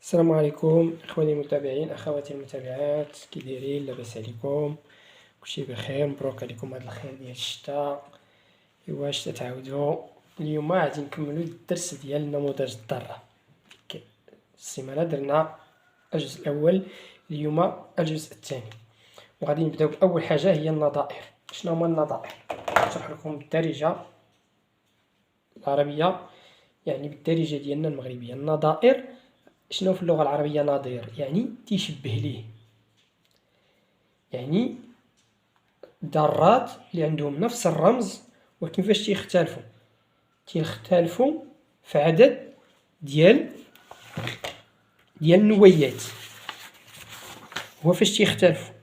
السلام عليكم اخواني المتابعين اخواتي المتابعات، كي دايرين؟ لاباس عليكم؟ كلشي بخير؟ مبروك عليكم هذا الخير ديال الشتاء. واش تتعاودوا؟ اليوم غادي نكملوا الدرس ديال نموذج الذره. السيمانه درنا الجزء الاول، اليوم الجزء الثاني، وغادي نبداو باول حاجه هي النظائر. شنو هما النظائر؟ نشرح لكم بالدارجه العربيه، يعني بالدارجه ديالنا المغربيه. النظائر شنو في اللغة العربية؟ نظير يعني تيشبه ليه، يعني ذرات اللي عندهم نفس الرمز، ولكن فاش تيختلفوا في عدد ديال النويات. هو فاش تيختلفوا،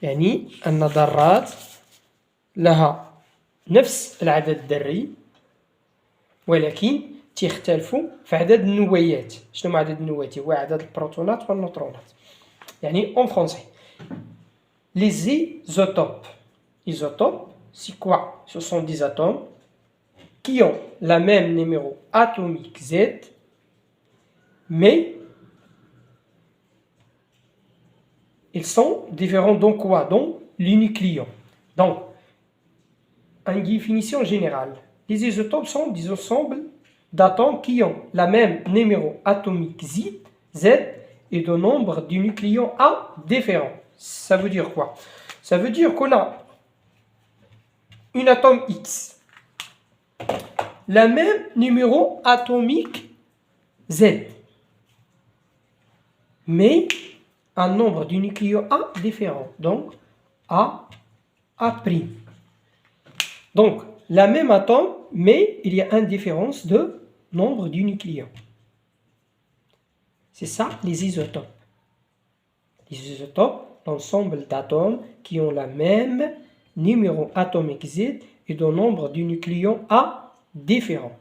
يعني أن ذرات لها نفس العدد الذري ولكن تيختلفوا في عدد النويات. شنو عدد النويات؟ هو عدد البروتونات والنيوترونات. يعني en français, les isotopes. Isotopes, c'est quoi? Ce sont des atomes qui ont la même numéro atomique Z, mais ils sont différents dans quoi? Dans les nucléons. Donc, en définition générale, les isotopes sont des ensembles d'atomes qui ont la même numéro atomique Z et de nombre de nucléons A différents. Ça veut dire quoi? Ça veut dire qu'on a un atome X, la même numéro atomique Z, mais un nombre de nucléons A différent, donc A'. Donc, la même atome, mais il y a une différence de nombre de nucléons. C'est ça les isotopes. Les isotopes, l'ensemble d'atomes qui ont la même numéro atomique Z et de nombre de nucléons A différents.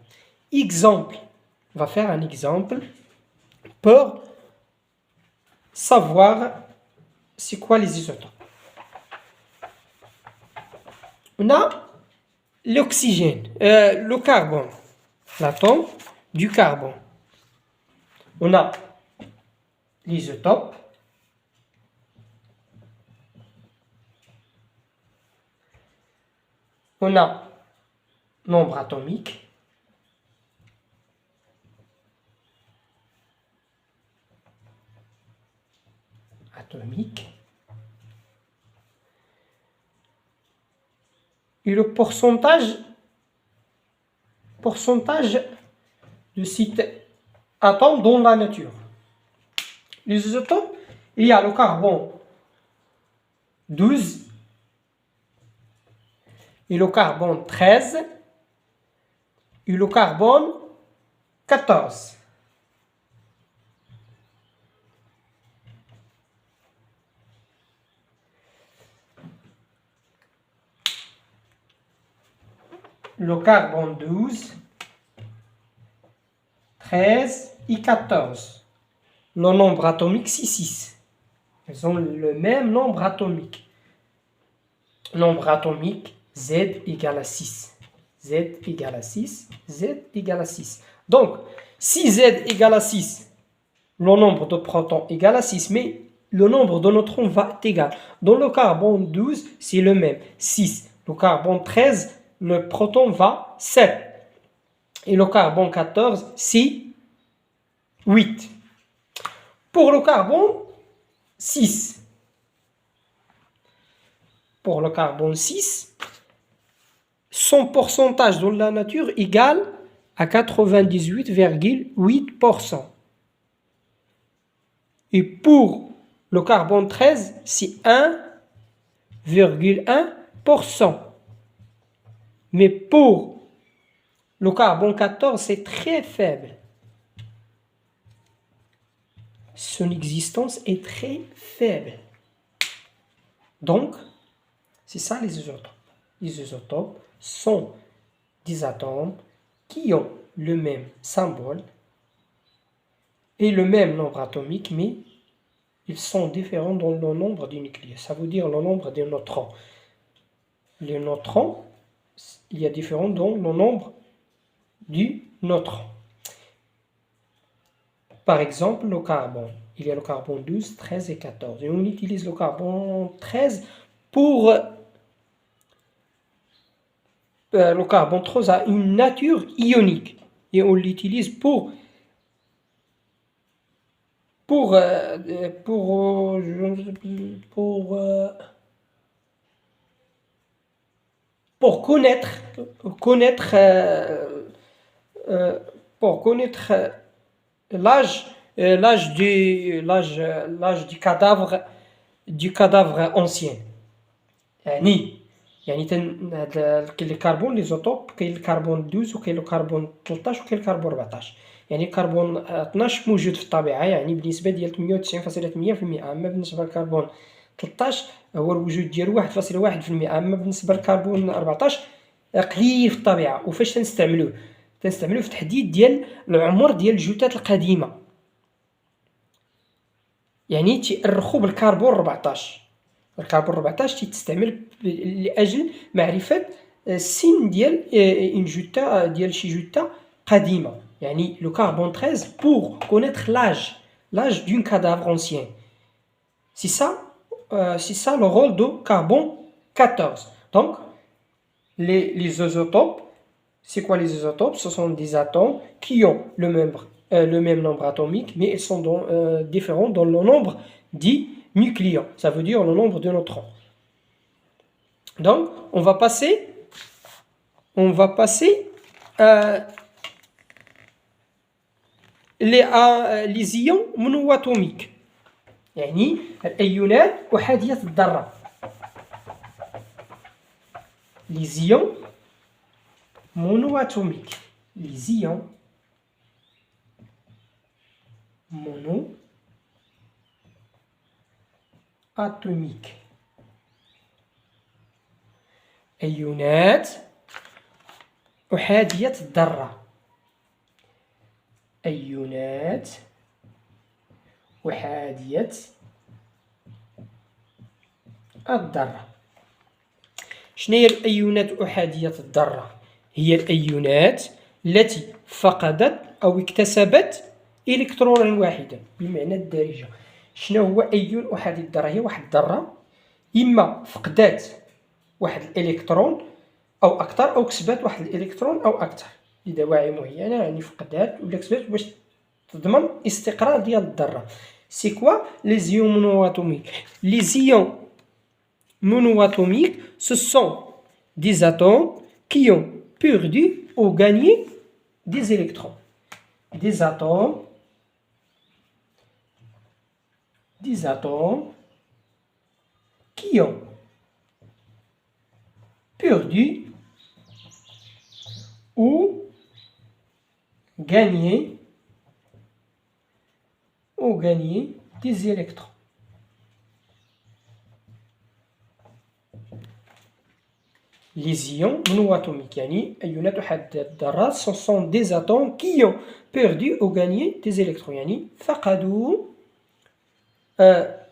Exemple, on va faire un exemple pour savoir c'est quoi les isotopes. On a l'oxygène, le carbone, l'atome du carbone. On a l'isotope, on a nombre atomique, et le pourcentage de cet atome dans la nature. Les isotopes, il y a le carbone 12 et le carbone 13 et le carbone 14. Le carbone 12, 13 et 14. Le nombre atomique, c'est 6. Ils ont le même nombre atomique. Nombre atomique, Z égale à 6. Z égale à 6. Z égale à 6. Donc, si Z égale à 6, le nombre de protons égale à 6, mais le nombre de neutrons va être égal. Dans le carbone 12, c'est le même, 6. Le carbone 13, le proton va 7. Et le carbone 14, c'est 8. Pour le carbone 6. Pour le carbone 6, son pourcentage dans la nature égale à 98,8%. Et pour le carbone 13, c'est 1,1%. Mais pour le carbone 14, c'est très faible. Son existence est très faible. Donc, c'est ça les isotopes. Les isotopes sont des atomes qui ont le même symbole et le même nombre atomique, mais ils sont différents dans le nombre de nucléons. Ça veut dire le nombre de neutrons. Les neutrons, il y a différents dans le nombre du neutron. Par exemple, le carbone. Il y a le carbone 12, 13 et 14. Et on utilise le carbone 13 pour... le carbone 13 a une nature ionique. Et on l'utilise pour pour, pour, pour connaître, pour connaître l'âge, l'âge du cadavre ancien. يعني كاين الكربون ليزوتوب، كاين الكربون 12 وكاين الكربون 13 وكاين الكربون 14. يعني الكربون 12 موجود في الطبيعة يعني بنسبة ديال 98.8%، أما بالنسبة للكربون 13 هو الوجود ديالو 1.1%، أما بالنسبة للكربون 14 قليل في الطبيعة. وفاش تنستعملوه في تحديد ديال العمر ديال الجثث القديمة، يعني تيأرخوا بالكربون 14. الكربون 14 تستعمل لاجل معرفه السن ديال اون جثه ديال شي جثه قديمه. يعني لو كربون 13 pour connaître l'âge d'un cadavre ancien. C'est ça le rôle de carbone 14. Donc les isotopes, c'est quoi les isotopes? Ce sont des atomes qui ont le même nombre atomique, mais ils sont différents dans le nombre dit nucléon, ça veut dire le nombre de neutrons. Donc, on va passer les ions monoatomiques. يعني الأيونات أحادية الذرة. Les ions monoatomiques. Les ions monoatomiques. أيونات أحادية الذرة. أيونات أحادية الذرة. شنو هي الأيونات أحادية الذرة؟ هي الأيونات التي فقدت أو اكتسبت إلكترونا واحدا بمعنى الدارجة. شنو هو أيون أحادي الذرة؟ هي واحد الذرة إما فقدات واحد الإلكترون أو أكثر، أو كسبات واحد الإلكترون أو أكثر لدواعي معينة، يعني فقدات ولا كسبات باش تضمن استقرار ديال الذرة. C'est quoi les ions monoatomiques? Les ions monoatomiques, ce sont des atomes qui ont perdu ou gagné des électrons. Des atomes qui ont perdu ou gagné des électrons. Les ions monoatomiques, يعني أيونات أحادية الذرة، ce sont des atomes qui ont perdu ou gagné des électrons، يعني فقدوا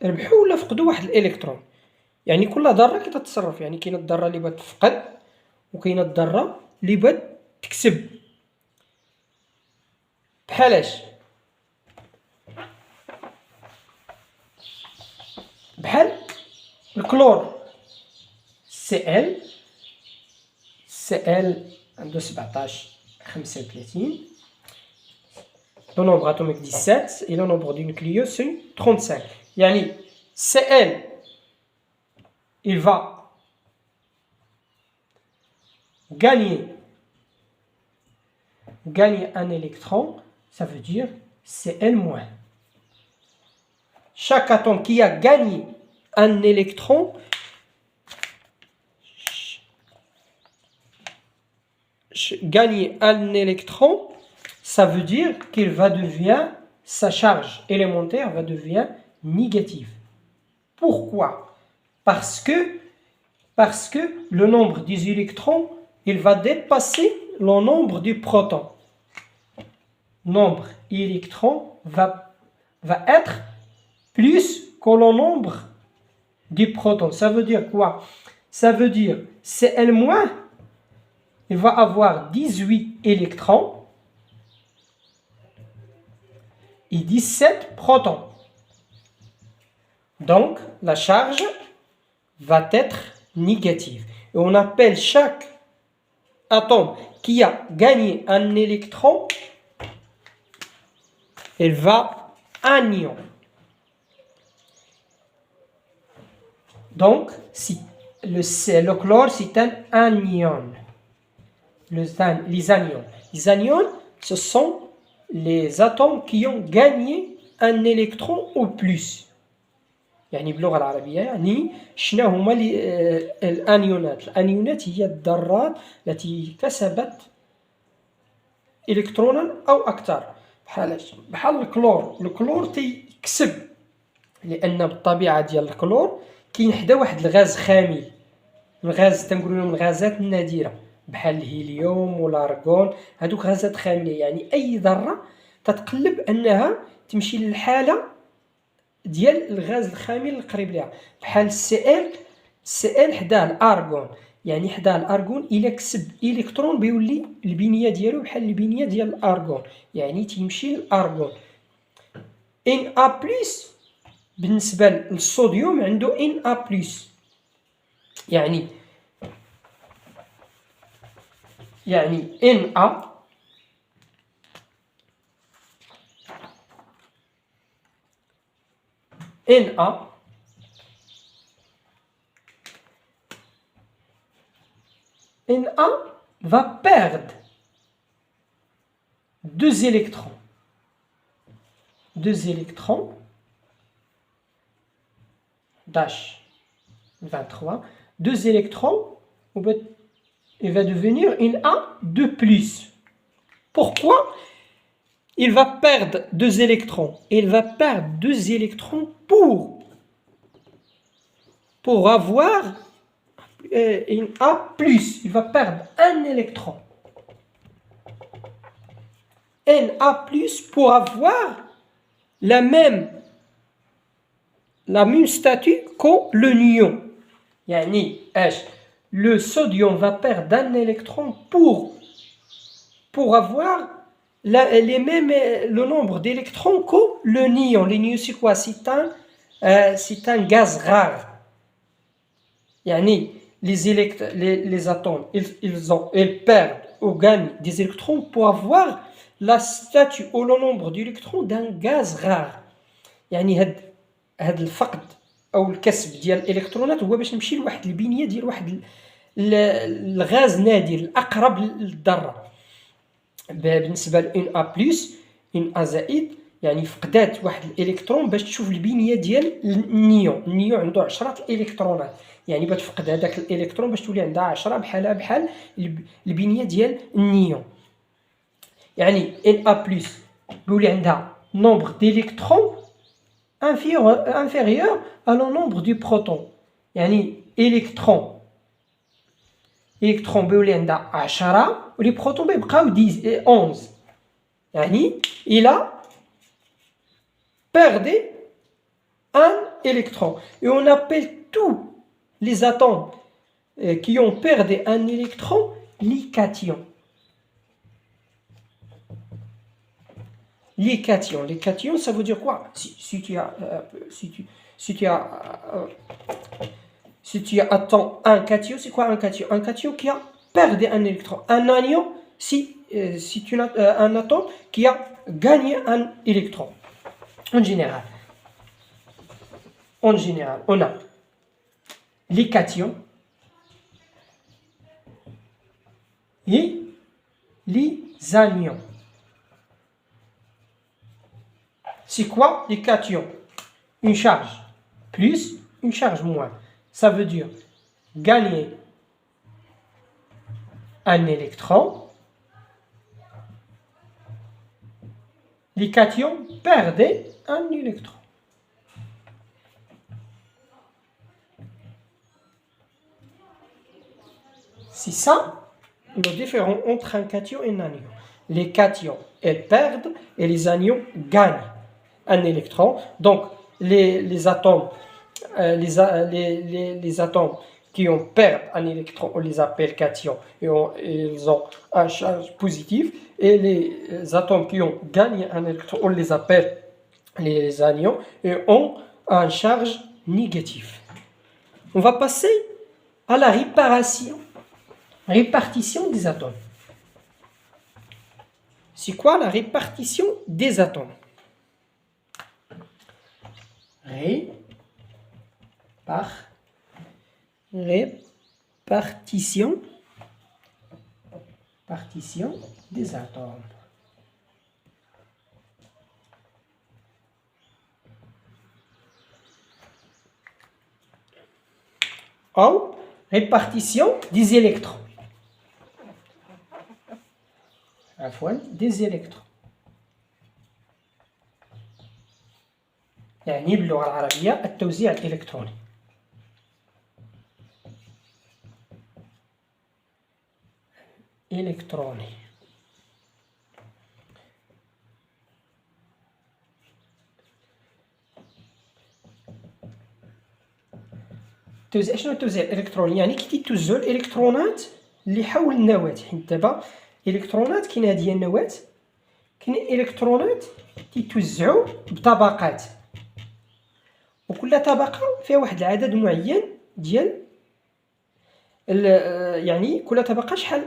ربحوا ولا فقدوا واحد الإلكترون. يعني كل ذرة كتتصرف، يعني كاينة الذرة اللي بغات تفقد وكاينة الذرة اللي بغات تكسب. بحالاش؟ بحال الكلور Cl عنده 17 35. Le nombre atomique 17 et le nombre du nucléus c'est 35. يعني Cl il va gagner un électron, ça veut dire Cl-. Chaque atome qui a gagné un électron, ça veut dire qu'il va devenir, sa charge élémentaire va devenir négative. Pourquoi? Parce que le nombre des électrons, il va dépasser le nombre des protons. Nombre électrons va être plus que le nombre des protons. Ça veut dire quoi? Ça veut dire Cl-, il va avoir 18 électrons et 17 protons. Donc, la charge va être négative. Et on appelle chaque atome qui a gagné un électron, il va anion. Donc, si le chlore, c'est un anion. Les anions. Les anions, ce sont les atomes qui ont gagné un électron ou plus. يعني باللغة العربية يعني شنو هما الانيونات؟ الانيونات هي الذرات التي كسبت الكترونا او اكثر. بحال الكلور تيكسب، لان بالطبيعه ديال الكلور كاين حدا واحد الغاز خامل، الغاز تنقولوا لهم الغازات النادره بحال الهيليوم والارغون، هذوك غازات خامله. يعني اي ذره تتقلب انها تمشي للحاله ديال الغاز الخامل القريب ليها، بحال السي ال حداه الارغون. يعني حداه الارغون الا كسب الكترون بيولي البنيه ديالو بحال البنيه ديال الارغون، يعني تيمشي للارغون. ان ا بلس بالنسبه للصوديوم عنده ان ا بلس، يعني ان ا va perdre deux électrons. Dash 23, deux électrons, il va devenir une A de plus. Pourquoi il va perdre deux électrons? Il va perdre deux électrons pour avoir une A plus. Il va perdre un électron. Na plus pour avoir la même statut que le nion. يعني le sodium va perdre un électron pour avoir le nombre d'électrons que le nion. Le nion c'est quoi? C'est un gaz rare. يعني les atomes ils perdent ou gagnent des électrons pour avoir la statue ou le nombre d'électrons d'un gaz rare. يعني هاد الفقد او الكسب ديال الالكترونات هو باش نمشي لواحد البنيه ديال واحد الغاز نادر الاقرب للذره. بالنسبه ل ا بلس ان ا زائد يعني فقدات واحد الالكترون باش تشوف البنيه ديال النيون عنده 10 الالكترونات، يعني بتفقد هذاك الالكترون باش تولي عندها 10 بحال البنيه ديال النيون. يعني ان ا بلس بيولي عندها nombre d'électrons inférieur à le nombre du proton. يعني électron بيولي عندها 10 ولي بروتون بيبقاو 11. يعني il a perdu un électron. Et on appelle tous les atomes qui ont perdu un électron les cations. Les cations, ça veut dire quoi? Si tu attends un cation, c'est quoi un cation? Un cation qui a perdu un électron. Un anion, si tu as un atome qui a gagné un électron. En général, on a les cations et les anions. C'est quoi les cations? Une charge plus, une charge moins. Ça veut dire gagner un électron. Les cations perdent un électron. C'est ça le différence entre un cation et un anion. Les cations, elles perdent et les anions gagnent un électron. Donc les atomes les atomes perdent un électron, on les appelle cations et ils ont un charge positif. Et les atomes qui ont gagné un électron, on les appelle les anions et ont un charge négatif. On va passer à la répartition des atomes. C'est quoi la répartition des atomes? Répartition des atomes. Ou répartition des électrons. Des électrons. يعني باللغة العربية التوزيع الإلكتروني. شنو التوزيع الإلكتروني؟ يعني كيتوزعوا الإلكترونات اللي حول النواة. حيت دابا الإلكترونات كاين هذه النواة، كاين إلكترونات تيتوزعوا بطبقات، وكل طبقة فيها واحد العدد معين ديال يعني كل طبقة شحال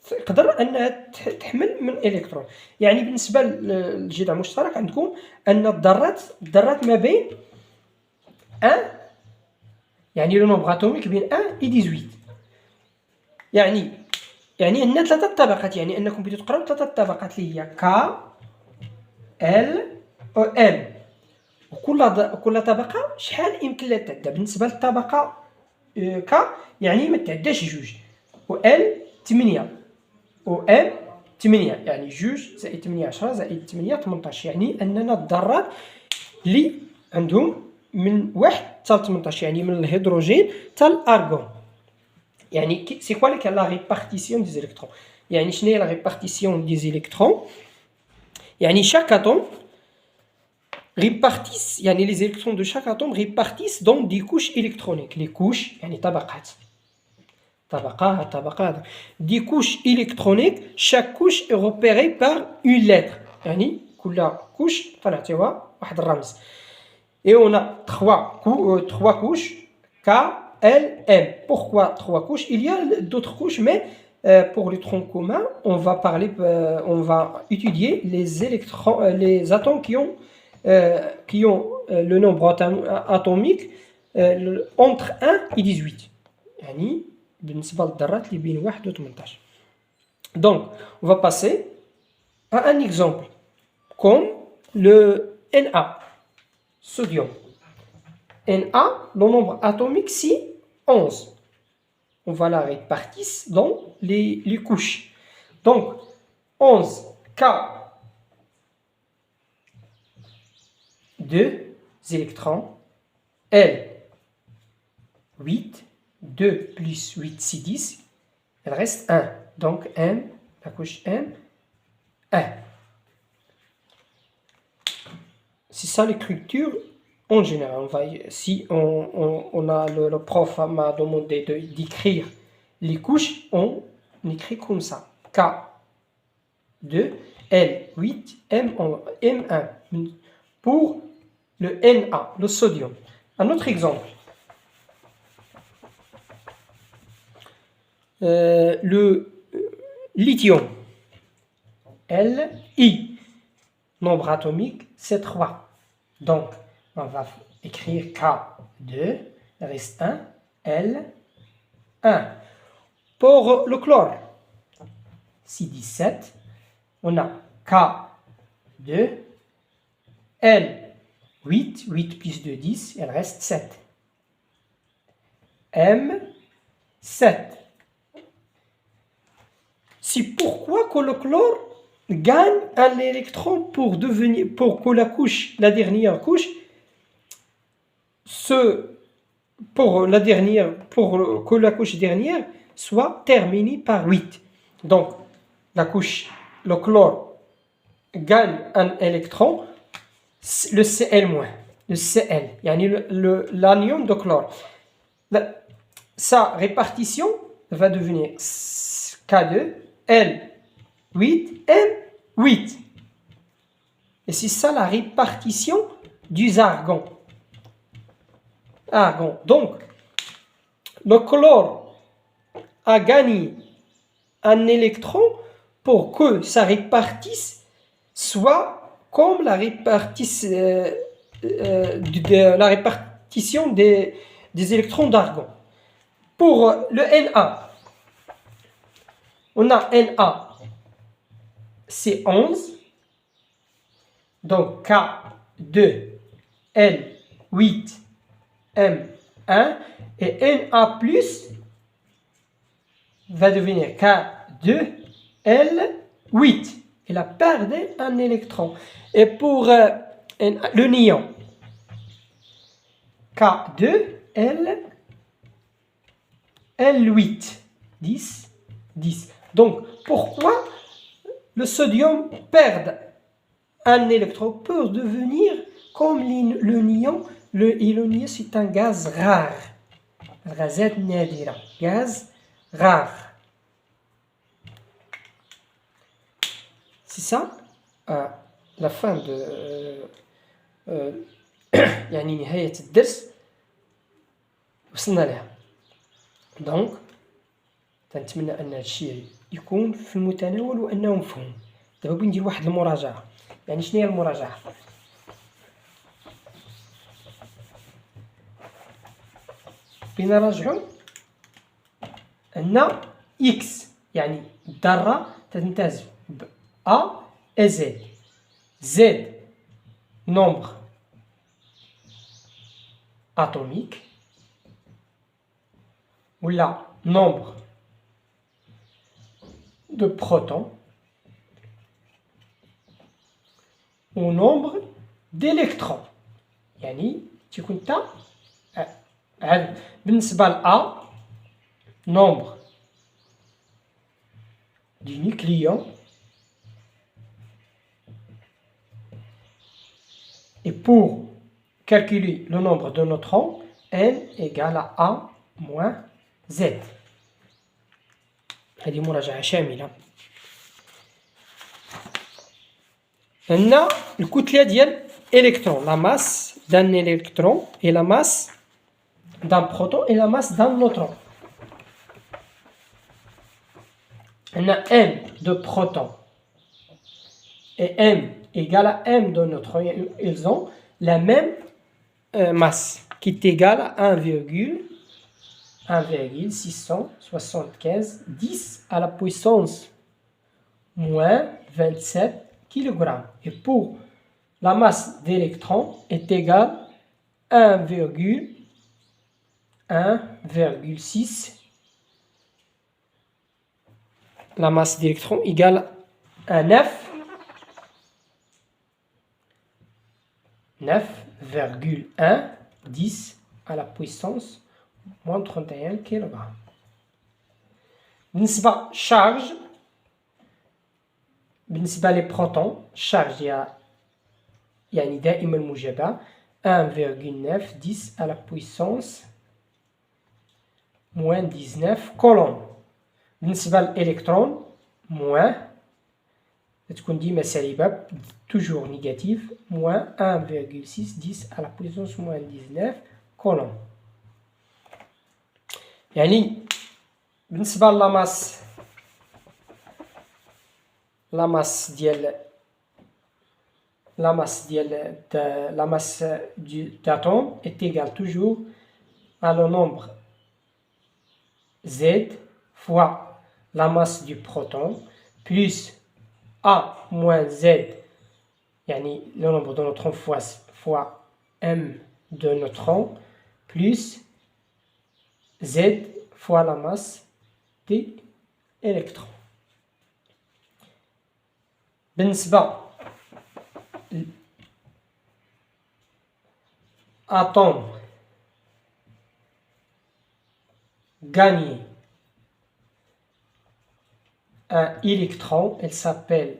تقدر انها تحمل من الكترون. يعني بالنسبه للجذع المشترك عندكم ان الذرات ما بين 1 يعني لو نومبر اتوميك بين 1 و 18. يعني عندنا 3 طبقات، يعني انكم بديتوا تقراو 3 طبقات اللي هي K L و M، وكل طبقه شحال يمكن لها تعدى. بالنسبه للطبقه K يعني ما تعداش 2، و L 8، و M 8، يعني 2 زائد 8 10 زائد 8 18. يعني اننا الذرات اللي عندهم من 1 حتى 18، يعني من الهيدروجين حتى الارغون. يعني سي كوا لا ريبارتيسيون دي زيليكترون. يعني شنو هي لا ريبارتيسيون دي زيليكترون؟ يعني chaque atome répartissent، يعني les électrons de chaque atome répartissent dans des couches électroniques. Les couches يعني طبقات des couches électroniques. Chaque couche est repérée par une lettre، يعني كل couche فنعطيوها واحد الرمز. Et on a 3 couches K L M. Pourquoi 3 couches? Il y a d'autres couches, mais pour les troncs communs, on va étudier les atomes qui ont le nombre atomique entre 1 et 18. يعني بالنسبة للذرات اللي بين 1 و 18. Donc, on va passer à un exemple comme le Na, sodium. Na, le nombre atomique c'est 11. On va la répartir dans les couches. Donc, 11 K, 2 électrons, L, 8, 2 plus 8 c'est 10, il reste 1. Donc M, la couche M, 1. C'est ça l'écriture en général. Si on a le prof m'a demandé d'écrire les couches, on écrit comme ça. K, 2, L, 8, M, 1. Pour le Na, le sodium. Un autre exemple. Le lithium. Li. Nombre atomique, c'est 3. Donc, on va écrire K2, il reste 1, L, 1. Pour le chlore, c'est 17. On a K2, L, 8. 8 plus 2, 10, il reste 7. M, 7. C'est pourquoi que le chlore gagne un électron pour que la dernière couche pour que la couche dernière soit terminée par 8. Donc le chlore gagne un électron, le Cl-, le Cl, yani l'anion de chlore. sa répartition va devenir K2, L8, M8. Et c'est ça la répartition du argon. Donc, le chlore a gagné un électron pour que sa répartition soit comme la répartition des électrons d'argon. Pour le Na, on a Na, c'est 11. Donc K2, L8, M1. Et Na plus va devenir K2, L8. Il a perdu un électron. Et pour le néon, K2, L8. 10, 10. Donc, pourquoi le sodium perd un électron pour devenir comme le néon? Le néon, c'est un gaz rare. Gaz rare. C'est ça la fin de يعني نهاية الدرس وصلنا لها. دونك تنتمنى ان هذا الشيء يكون في المتناول وانه مفهوم. دابا بغيت ندير واحد المراجعة. يعني شنو هي المراجعة؟ بغينا نراجعوا ان اكس يعني الذرة تمتاز ب A et Z. Z, nombre atomique, ou là, nombre de protons, ou nombre d'électrons. يعني تكون تا بالنسبة ل A, nombre du nucléon. Et pour calculer le nombre de neutrons, N égale à A moins Z. هذه مراجعة شاملة. عندنا الكتلة ديال électron, la masse d'un électron et la masse d'un proton et la masse d'un neutron. On a M de protons et M égale à M de neutrons. Ils ont la même masse qui est égale à 1,675 10 à la puissance moins 27 kg. Et pour la masse d'électrons est égale à 1,6. La masse d'électrons égale à 9,1 10 à la puissance moins 31 kg. بالنسبة charge بالنسبة للبروتون charge يعني دائما موجبة 1,9 10 à la puissance moins 19 coulomb. بالنسبة للإلكترون moins تكون ديما سالبة toujours négative moins 1,6 10 à la puissance moins 19 coulomb. يعني بالنسبة la masse d'atome est égale toujours à le nombre Z fois la masse du proton plus A moins Z, يعني le nombre de neutrons fois M de neutrons plus Z fois la masse des électrons. بالنسبة atome gagné un électron, elle s'appelle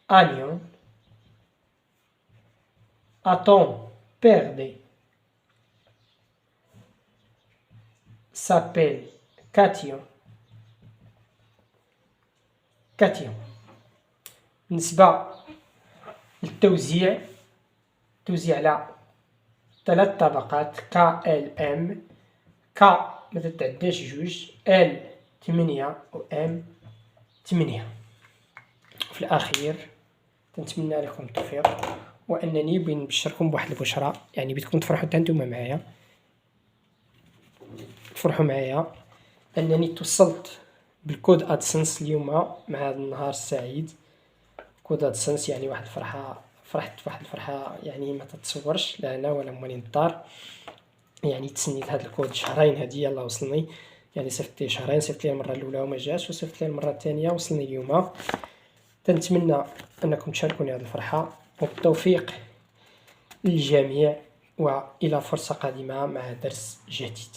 anion. Atome perdait s'appelle كاتيون. كاتيون. بالنسبة للتوزيع، توزيع على 3 طبقات KLM. K ما تتعداش جوج، L 8 و M 8. في الأخير تنتمنى لكم التوفيق، وأنني بنبشركم بواحد البشرى، يعني بدكم تفرحوا حتى نتوما معايا، تفرحوا معايا أنني توصلت بالكود أدسنس اليوم مع هذا النهار السعيد. كود أدسنس يعني واحد الفرحة، فرحت واحد الفرحة يعني ما تتصورش، لا أنا ولا مالي الدار. يعني تسنيت هذا الكود شهرين، هادي يلا وصلني، يعني صيفط ليه شهرين، صيفط ليه المرة الأولى وما جاش، وصيفط ليه المرة الثانية وصلني اليوم. تنتمنى أنكم تشاركوني هذه الفرحة، وبالتوفيق للجميع، وإلى فرصة قادمة مع درس جديد.